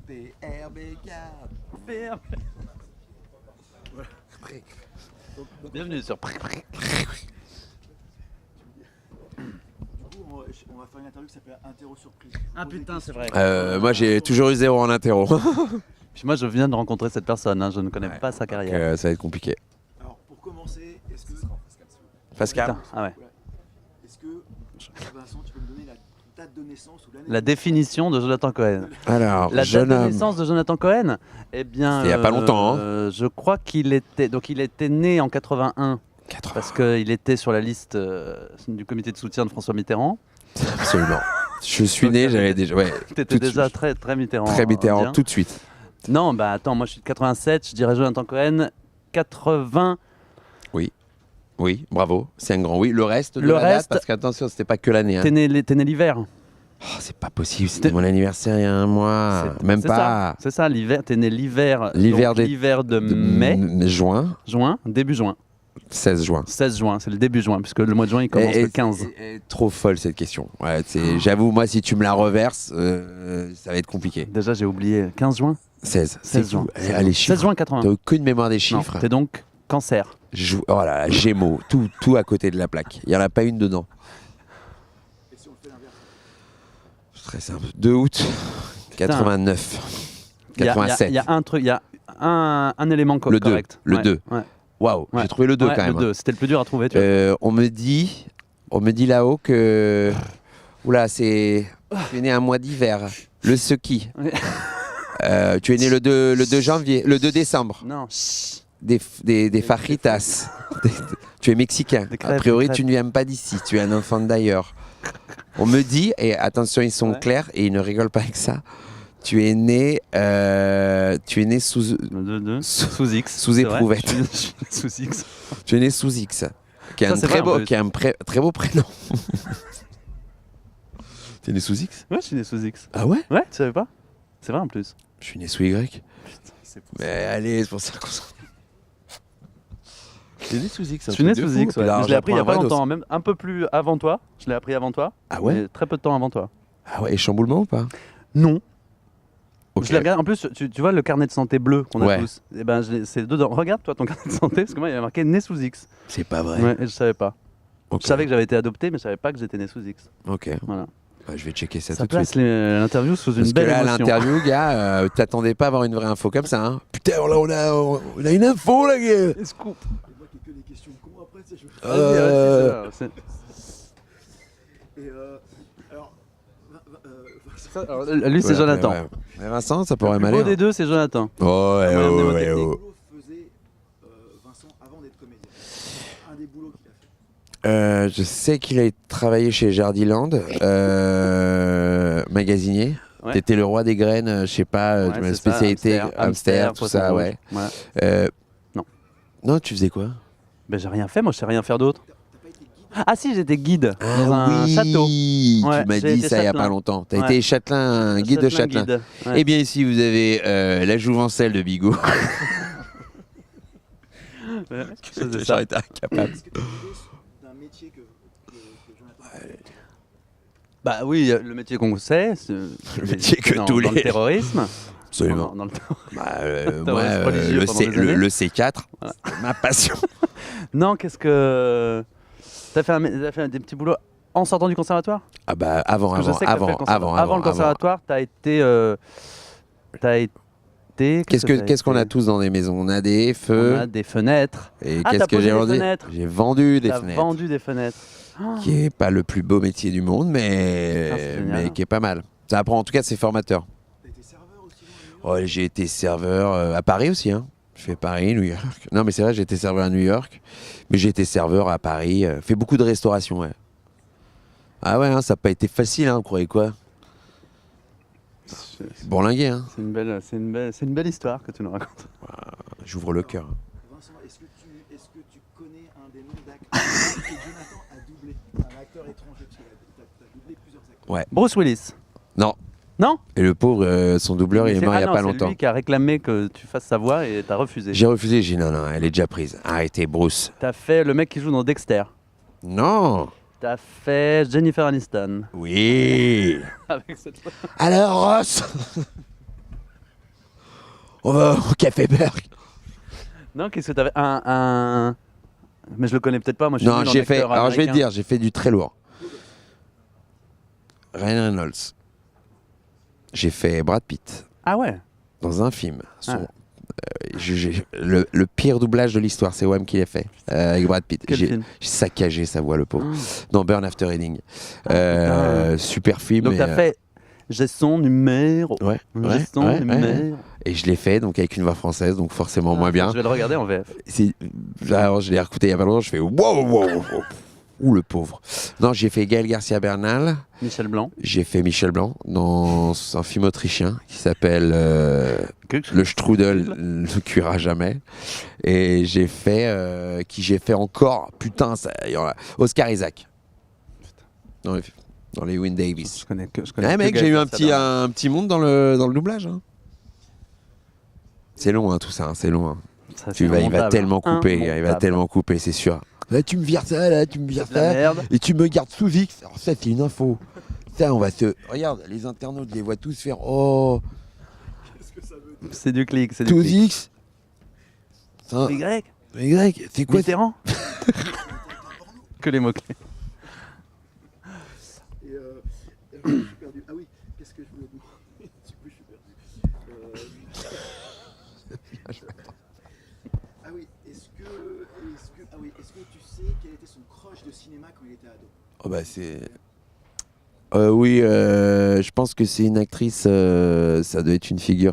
PRB4. Bienvenue sur Du coup, on va faire une interview qui s'appelle Interro surprise. Ah putain, c'est vrai. Moi, j'ai toujours eu 0 en interro. Puis moi, je viens de rencontrer cette personne, hein, je ne connais Ouais. pas sa carrière. Ça va être compliqué. Alors, pour commencer, est-ce que. Pascal. Putain, ah ouais. Est-ce que. Vincent, tu peux me donner la date de naissance ou l'année La définition de Jonathan Cohen. Alors, La date jeune de homme. naissance de Jonathan Cohen, eh bien, C'était il y a pas longtemps, je crois qu'il était, donc il était né en 81 parce qu'il était sur la liste du comité de soutien de François Mitterrand. Absolument. Je suis né, j'avais déjà. Ouais, Tu étais tout de déjà suite. très Mitterrand. Très Mitterrand indien. tout de suite. Non, bah attends, moi je suis de 87, je dirais Jonathan Cohen 80. Oui, bravo. C'est un grand oui. Le reste, de Le la date, reste- parce qu'attention, c'était pas que l'année. Hein. T'es né l'hiver. Oh, c'est pas possible, c'était mon anniversaire il y a un mois. Même C'est pas. ça, c'est ça, l'hiver. T'es né l'hiver. L'hiver donc des- l'hiver de mai, Juin, juin, début juin. 16 juin. 16 juin, c'est le début juin, puisque le mois de juin il commence le 15. Trop folle cette question. Ouais, j'avoue, moi, si tu me la reverses, ça va être compliqué. Déjà j'ai oublié, 15 juin 16. 16 juin. Fou. Allez, chiffres. 16 juin 80. T'as aucune mémoire des Non, chiffres. t'es donc cancer. Oh là là, Gémeaux, tout à côté de la plaque. Il n'y en a pas une dedans. Et si on fait l'inverse? Très simple. 2 août 89. Il y a- 87. Il y a un truc, il y a un élément Le 2, correct. le Ouais, 2. ouais. Waouh, Ouais. j'ai trouvé le 2 Ouais, quand même. Le 2, c'était le plus dur à trouver. Tu vois. On me dit là-haut que. Tu es né un mois d'hiver. Le ski. Ouais. Tu es né le 2 janvier, le 2 décembre. Non. Des fajitas. Tu es mexicain. Des crêpes, A priori, des crêpes. tu ne viens pas d'ici. Tu es un enfant d'ailleurs. On me dit, et attention, ils sont Ouais. clairs et ils ne rigolent pas avec ça. Tu es né sous. Le 2, Sous- sous X. sous c'est vrai. éprouvette. Je suis sous X. Tu es né sous X. Qui est Ça, un c'est très vrai, en beau, plus. qui est un très beau prénom. Tu es né sous X? Ouais, je suis né sous X. Ah ouais? Ouais, tu savais pas? C'est vrai en plus. Je suis né sous Y. Putain, c'est pour Mais allez, c'est pour ça qu'on s'en. T'es né sous X. Je suis né sous X, ouais. Mais je l'ai appris il y a pas longtemps, même un peu plus avant toi. Je l'ai appris avant toi. Ah ouais? mais très peu de temps avant toi. Ah ouais, et chamboulement ou pas? Non. Ok. Je l'ai regardé. En plus, tu vois le carnet de santé bleu qu'on a Ouais. tous. Et ben, c'est dedans. Regarde toi ton carnet de santé, parce que moi il y avait marqué né sous X. C'est pas vrai. Ouais, et je savais pas. Ok. Je savais que j'avais été adopté, mais je savais pas que j'étais né sous X. Ok. Voilà. Bah, je vais checker ça, Ça tout de suite. place l'interview sous Parce une que belle là, émotion. l'interview, gars, t'attendais pas à avoir une vraie info comme ça. Hein. Putain, là, on a une info, là, gars. Scoop. Et moi qui ai que des questions cons après, tu sais, je me fais. Vas-y, vas-y, c'est Et alors. ça. Alors, lui, c'est Ouais, Jonathan. ouais. Mais Vincent, ça Le pourrait plus m'aller. beau des deux, c'est Jonathan. Oh, ouais, moyen oh, ouais, mnémotechnique. oh. boulot faisait Vincent avant d'être comédien? Un des boulots qu'il a fait. Je sais qu'il a travaillé chez Jardiland, magasinier. Ouais. T'étais le roi des graines, je sais pas, Ouais, de ma c'est ça, spécialité, hamster, tout poisson ça, rouge. ouais. Ouais. Non. Non, tu faisais quoi? Ben, j'ai rien fait, moi, je sais rien faire d'autre. T'as pas été guide? Ah si, j'étais guide Ah dans un oui, château. Ouais, tu m'as j'ai dit été ça il y a châtelain. pas longtemps. T'as Ouais. été châtelain, guide de châtelain. Guide. Ouais. Eh bien ici vous avez la jouvencelle de Bigot. Ouais, je faisais ça. J'aurais été incapable. Est-ce que tu as une idée d'un métier que Jonathan fait? Bah oui, le métier qu'on sait, c'est le métier que tous dans les- le terrorisme. Absolument. Dans le Bah, T'as moi, resté religieux le, pendant C, des années. le C4, Voilà. c'est ma passion. Non, qu'est-ce que t'as fait des petits boulots en sortant du conservatoire? Ah bah avant, Parce que je sais que t'as fait le conservatoire. Avant le conservatoire, t'as été Qu'est-ce qu'on a tous dans des maisons? On a des feux. On a des fenêtres. Et Ah, qu'est-ce t'as que posé j'ai des vendu? fenêtres. J'ai vendu des T'as fenêtres. vendu des fenêtres. Ah. Qui est pas le plus beau métier du monde, Ah, c'est génial. mais qui est pas mal. Ça apprend, en tout cas, c'est formateur. T'as été serveur aussi dans New York? Oh, j'ai été serveur à Paris aussi. Hein. Je fais Paris, New York. Non, mais c'est vrai, j'ai été serveur à New York. Mais j'ai été serveur à Paris. Fait beaucoup de restauration, ouais. Ah ouais, hein, ça n'a pas été facile, hein, vous croyez quoi? Bourlinguer, hein. C'est une belle histoire que tu nous racontes. J'ouvre le cœur. Vincent, est-ce que tu connais un des noms d'acteurs que Jonathan a doublé? Un acteur étranger, parce que t'as doublé plusieurs acteurs. Ouais. Bruce Willis. Non. Non? Et le pauvre, son doubleur, il est mort il n'y a pas C'est longtemps. lui qui a réclamé que tu fasses sa voix et t'as refusé. J'ai refusé, j'ai dit non, elle est déjà prise. Arrêtez, Bruce. T'as fait le mec qui joue dans Dexter. Non. T'as fait Jennifer Aniston. Oui. Avec cette... Alors, Ross. On va au Café Berg. Non, qu'est-ce que t'avais un... Mais je le connais peut-être pas. Moi, je suis Non, nul en j'ai fait. acteur Alors je vais te américain. dire, j'ai fait du très lourd. Ryan Reynolds. J'ai fait Brad Pitt Ah ouais. dans un film. Ah. Le pire doublage de l'histoire, c'est Wham qui l'a fait avec Brad Pitt. Quel J'ai film saccagé sa voix, le pauvre. Ah. Dans Burn After Reading. putain. Super film. Donc et, t'as fait. J'ai son numéro. Ouais, J'ai ouais, son ouais, numéro. et je l'ai fait donc avec une voix française, donc forcément Ah, moins bien. Je vais le regarder en VF. Alors, je l'ai écouté il y a pas longtemps, je fais wow, wow, wow. Ouh, le pauvre. Non, j'ai fait Gaël Garcia Bernal, Michel Blanc. j'ai fait Michel Blanc dans un film autrichien qui s'appelle Le Strudel ne cuira jamais. Et j'ai fait j'ai fait encore, putain, il y en a, Oscar Isaac. Dans les Win Davis. Je connais Ouais, que mec, j'ai Gaël eu Garcia Bernal. un petit monde dans le doublage. Hein. C'est long, hein, tout ça, hein, c'est long. Hein. Ça, Il va immontable. tellement couper, il va Immontable. tellement couper, c'est sûr. Là, tu me vires ça, là, tu me vires C'est de la ça. merde. Et tu me gardes sous X. Alors, ça, c'est une info. Ça, on va se. Regarde, les internautes, je les vois tous faire. Oh, C'est du clic. C'est du sous clic. X. Ça, Y. Y, c'est quoi Mitterrand. Que les mots-clés. Et je suis perdu. Ah oui, qu'est-ce que je voulais dire? Du coup, je suis perdu. Ah oui, est-ce que tu sais quel était son crush de cinéma quand il était ado? Oh, bah, c'est. Oui, je pense que c'est une actrice, ça doit être une figure.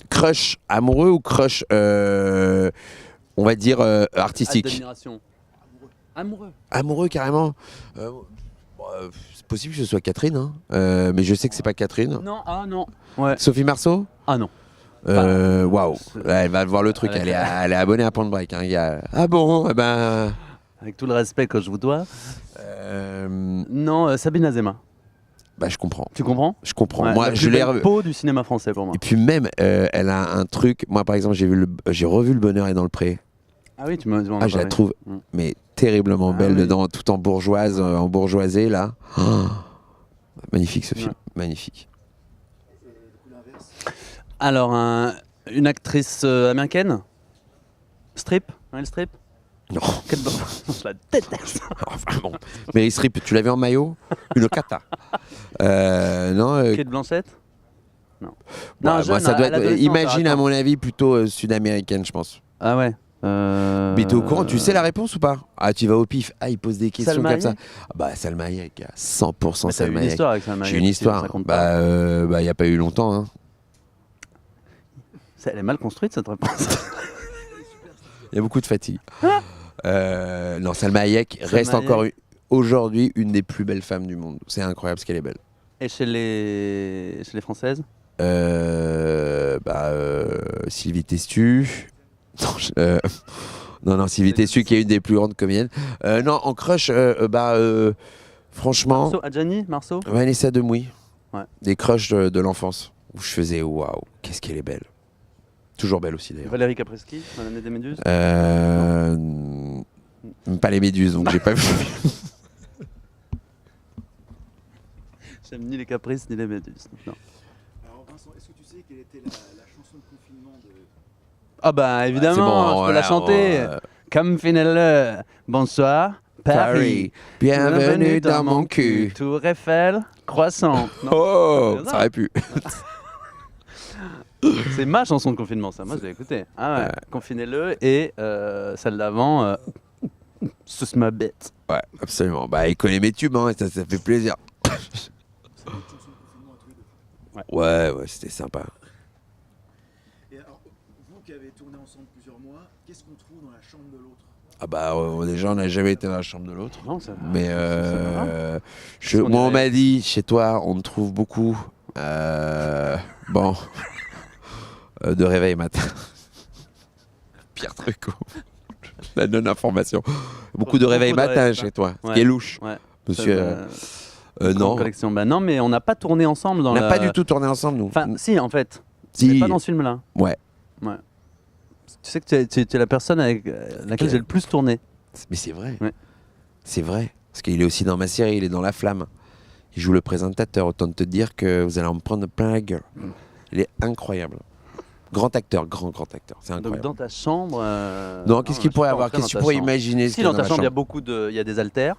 Crush amoureux ou crush, on va dire, artistique? Admiration. Amoureux. Amoureux carrément. C'est possible que ce soit Catherine, hein. Mais je sais que c'est pas Catherine. Non, ah non. Ouais. Sophie Marceau. Ah non. Waouh. c'est- Ouais, elle va voir le truc. Elle est abonnée à Point Break. Hein, gars. Ah bon, eh ben. Avec tout le respect que je vous dois. Non, Sabine Azema. Bah, je comprends. Tu comprends? Je comprends. Ouais, Moi, la je plus l'ai belle revu. peau du cinéma français pour moi. Et puis même, elle a un truc. Moi, par exemple, j'ai revu Le Bonheur est dans le pré. Ah oui, tu m'en as Ah, je la parlé. trouve, Mm. mais terriblement Ah belle oui. dedans, tout en bourgeoise, en bourgeoisée là. Oh, magnifique ce film, Ouais. magnifique. Et du coup, l'inverse. Alors, une actrice américaine? Strip? Meryl Streep? Non, Quelle bonne. Je la déteste. vraiment. Meryl Streep, tu l'avais en maillot? Une cata. Non. Kate Blanchett? Non. Bah, jeune, ça doit à être. l'adolescence, Imagine à attends. mon avis plutôt sud-américaine, je pense. Ah ouais. Mais t'es au courant, tu sais la réponse ou pas? Ah, tu vas au pif. Ah, il pose des questions Salma comme ça. Hayek Ah, bah, Salma Hayek, 100% Mais t'as eu Salma une Hayek. histoire avec Salma Hayek. J'ai une aussi, histoire. Ça compte pas. Bah, y a pas eu longtemps. Hein. Elle est mal construite cette réponse. Il y a beaucoup de fatigue. Non, Salma Hayek Salma reste Hayek. encore aujourd'hui une des plus belles femmes du monde. C'est incroyable ce qu'elle est belle. Et chez les Françaises? Sylvie Testu. Non, non, Sylvie Testu qui est une des plus grandes comédiennes. Non, en crush, franchement, Marceau, Adjani, Marceau? Vanessa Demouy. Ouais. Des crushs de l'enfance où je faisais waouh, qu'est-ce qu'elle est belle. Toujours belle aussi d'ailleurs. Valérie Caprisky, Madame des Méduses? Pas les méduses, donc j'ai pas vu. J'aime ni les caprices ni les méduses. Non. Alors Vincent, est-ce que tu sais quelle était la chanson de confinement de... Ah bah C'est évidemment, bon, je peux voilà, la chanter. Comme finale, bonsoir, Paris. Bienvenue dans mon cul. Tour Eiffel, croissant. Non, Oh, c'est ça. ça aurait pu. C'est ma chanson de confinement, ça. Moi, je l'ai écoutée. Ah ouais. Ouais. Confinez-le et celle d'avant, Suce ma bête. Ouais, absolument. Bah, il connaît mes tubes, hein, ça fait plaisir. C'est une chanson de confinement à tous les deux. Ouais, c'était sympa. Et alors, vous qui avez tourné ensemble plusieurs mois, qu'est-ce qu'on trouve dans la chambre de l'autre? Ah bah, déjà, on n'a jamais été dans la chambre de l'autre. Non, ça. Mais va. moi, on m'a dit, chez toi, on te trouve beaucoup. Bon, de réveil matin. Pire truc. La non-information. Beaucoup de réveil matin chez toi, ce qui est louche. Ouais. Monsieur, non, Collection. Bah non, mais on n'a pas tourné ensemble dans on n'a la... pas du tout tourné ensemble, nous. Enfin, si, en fait. Si. Mais pas dans ce film-là. Ouais. Ouais. Tu sais que tu es la personne avec laquelle Ok. j'ai le plus tourné. Mais c'est vrai. Ouais. C'est vrai. Parce qu'il est aussi dans ma série, il est dans La Flamme. Il joue le présentateur. Autant te dire que vous allez en prendre plein la gueule. Il est incroyable. Grand acteur, grand acteur. C'est Donc incroyable. dans ta chambre. Non, qu'est-ce qu'il je pourrait suis pas avoir? rentré Qu'est-ce dans que tu ta pourrais chambre. imaginer? Si, dans ta chambre, il y a des haltères,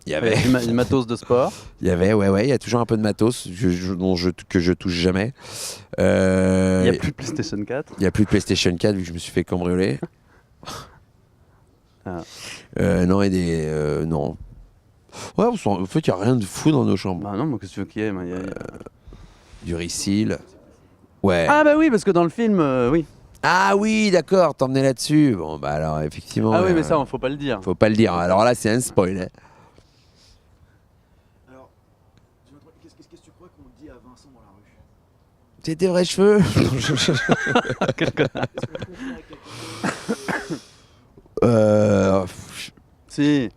Il y avait, du matos de sport. il y avait, ouais, il y a toujours un peu de matos que je touche jamais. Il n'y a plus de PlayStation 4. Il y a plus de PlayStation 4 vu que je me suis fait cambrioler. Ah. Non, et des. Non. Ouais, en fait, il n'y a rien de fou dans nos chambres. Bah non, moi, qu'est-ce que tu veux qu'il y ait Du reseal. Ouais. Ah bah oui, parce que dans le film, oui. Ah oui, d'accord, t'emmenais là-dessus. Bon, bah alors, effectivement. Ah oui, mais ça, faut pas le dire. Faut pas le dire. Alors là, c'est un spoil. Hein. Alors, qu'est-ce que tu crois qu'on dit à Vincent dans la rue? C'est tes vrais cheveux. Quel connard. Est-ce qu'on le confond avec quelqu'un Si.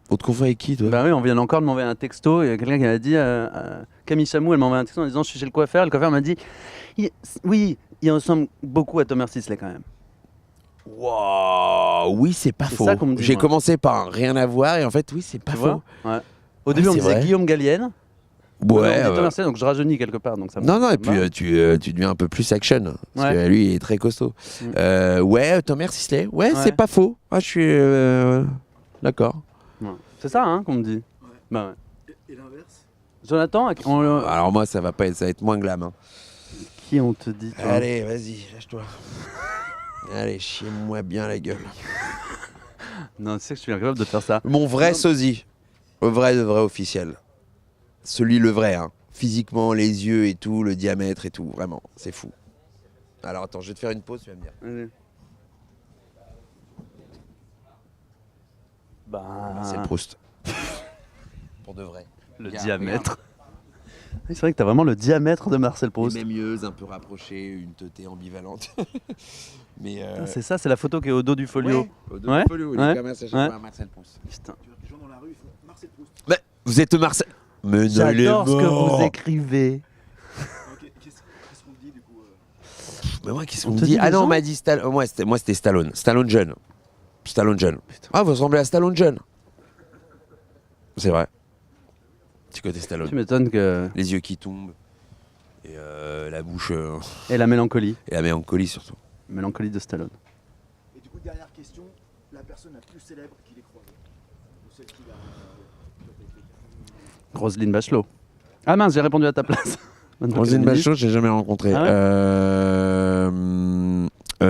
On te confond avec qui, toi? Bah oui, on vient encore de m'envoyer un texto. Il y a quelqu'un qui m'a dit, Camille Chamou, elle m'a envoyé un texto en disant je suis chez le coiffeur. Le coiffeur m'a dit oui, il ressemble beaucoup à Thomas Sisley quand même. Wow, oui, c'est pas C'est faux. ça qu'on me dit, J'ai moi. commencé par rien à voir et en fait, oui, c'est pas Tu faux. vois ouais. Au début, on me c'est disait vrai. Guillaume Gallienne. Ouais. On me dit Thomas Sisley, donc je rajeunis quelque part. Donc ça me- Non, non, ça et me puis va. tu deviens un peu plus action. Parce Ouais. que lui, il est très costaud. Ouais, Thomas Sisley. Ouais, Ouais. c'est pas faux. Ah, je suis. D'accord. Ouais. C'est ça hein, qu'on me dit. Ouais. Bah ouais. Et l'inverse? Jonathan, Alors, moi, ça va être moins glam. Hein. qui on te dit toi Allez, vas-y, lâche-toi. Allez, chiez-moi bien la gueule. Non, tu sais que je suis incapable de faire ça. Mon vrai sosie. Le vrai de vrai officiel. Le vrai, hein. Physiquement, les yeux et tout, le diamètre et tout. Vraiment, c'est fou. Alors, attends, je vais te faire une pause, tu vas me dire. Vas-y. Bah, Marcel Proust. Pour de vrai. le Regarde, diamètre. Oui, c'est vrai que t'as vraiment le diamètre de Marcel Proust. Les mêmes yeux, un peu rapprochés, une teuté ambivalente. Mais Ah, c'est ça, c'est la photo qui est au dos du folio. ouais, au dos Ouais, du folio, il ouais, est comme ça, chaque ouais. fois, Marcel Proust. Putain. Tu vois que les gens dans la rue, ils font Marcel Proust. Mais vous êtes Marcel. Mais non, il est J'adore ce que mort. vous écrivez. Ok, qu'est-ce qu'on dit du coup Mais moi, qu'est-ce On qu'on me te dit? dit Ah les non, on gens m'a dit Stallone. Moi, c'était Stallone. Stallone jeune. Stallone jeune. Putain. Ah, vous ressemblez à Stallone jeune. C'est vrai. Petit côté Stallone. Tu m'étonnes que. Les yeux qui tombent. Et la bouche. Et la mélancolie. Et la mélancolie surtout. Mélancolie de Stallone. Et du coup, dernière question, la personne la plus célèbre qu'il ait croisée. Ou celle qu'il a. Roselyne Bachelot. Ah mince, j'ai répondu à ta place. Roselyne Bachelot, j'ai jamais rencontré. Ah ouais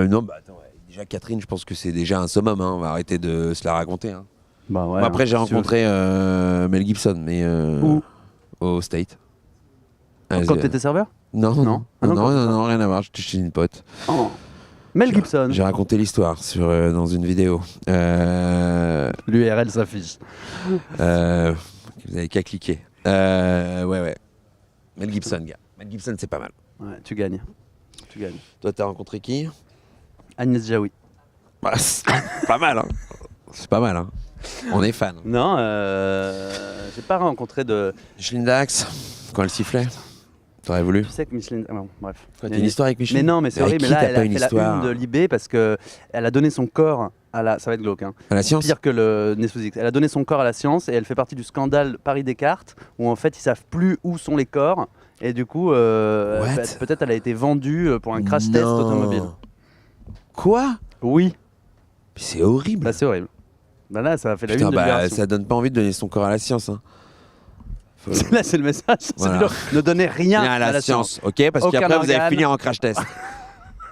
Non, bah attends, ouais. Déjà Catherine, je pense que c'est déjà un summum. Hein. On va arrêter de se la raconter. Hein. Bah ouais. Bon, après, j'ai si tu veux. rencontré Mel Gibson, mais Où au State. Ah, Quand t'étais serveur Non, Non. non, Ah non, non, quand- non, non, rien à voir. J'étais chez une pote. Oh. Mel Gibson. J'ai raconté l'histoire dans une vidéo. L'URL s'affiche. Vous avez qu'à cliquer. Ouais. Mel Gibson, gars. Mel Gibson, c'est pas mal. Ouais, tu gagnes. Tu gagnes. Toi, t'as rencontré qui? Agnès Jaoui. Bah, c'est pas mal, hein. C'est pas mal, hein. On est fan. Non, j'ai pas rencontré de. Micheline Dax, quand elle sifflait. T'aurais voulu? Tu sais que Micheline. Ah bon, bref. Quoi, t'as une histoire avec Micheline? Mais non, mais c'est Avec horrible. qui Mais là, t'as elle pas a une fait la histoire une de Libé parce que elle a donné son corps à la. Ça va être glauque, hein. À la science? Pire que le nez sous X. Elle a donné son corps à la science et elle fait partie du scandale Paris-Descartes où en fait ils savent plus où sont les corps et du coup peut-être elle a été vendue pour un crash test Non. automobile. Quoi? Oui, C'est horrible. bah c'est horrible. Bah là ça a fait la Putain, une de bah, Libération. ça donne pas envie de donner son corps à la science. Hein. Faut- Là c'est le message. C'est Voilà. ne donnez rien Rien à la science. ok? Parce Aucun qu'après, vous allez organe. finir en crash test.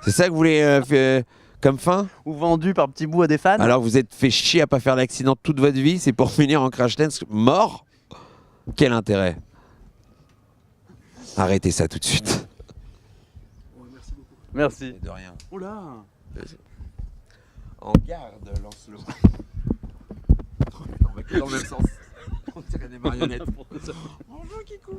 C'est ça que vous voulez comme fin? Ou vendu par petits bouts à des fans. Alors, vous êtes fait chier à pas faire d'accident toute votre vie, c'est pour finir en crash test mort? Quel intérêt? Arrêtez ça tout de suite. Ouais, merci beaucoup. Merci. De rien. Oula. En garde, lance-le. On va que dans le même sens. On dirait des marionnettes. Bonjour Kikou.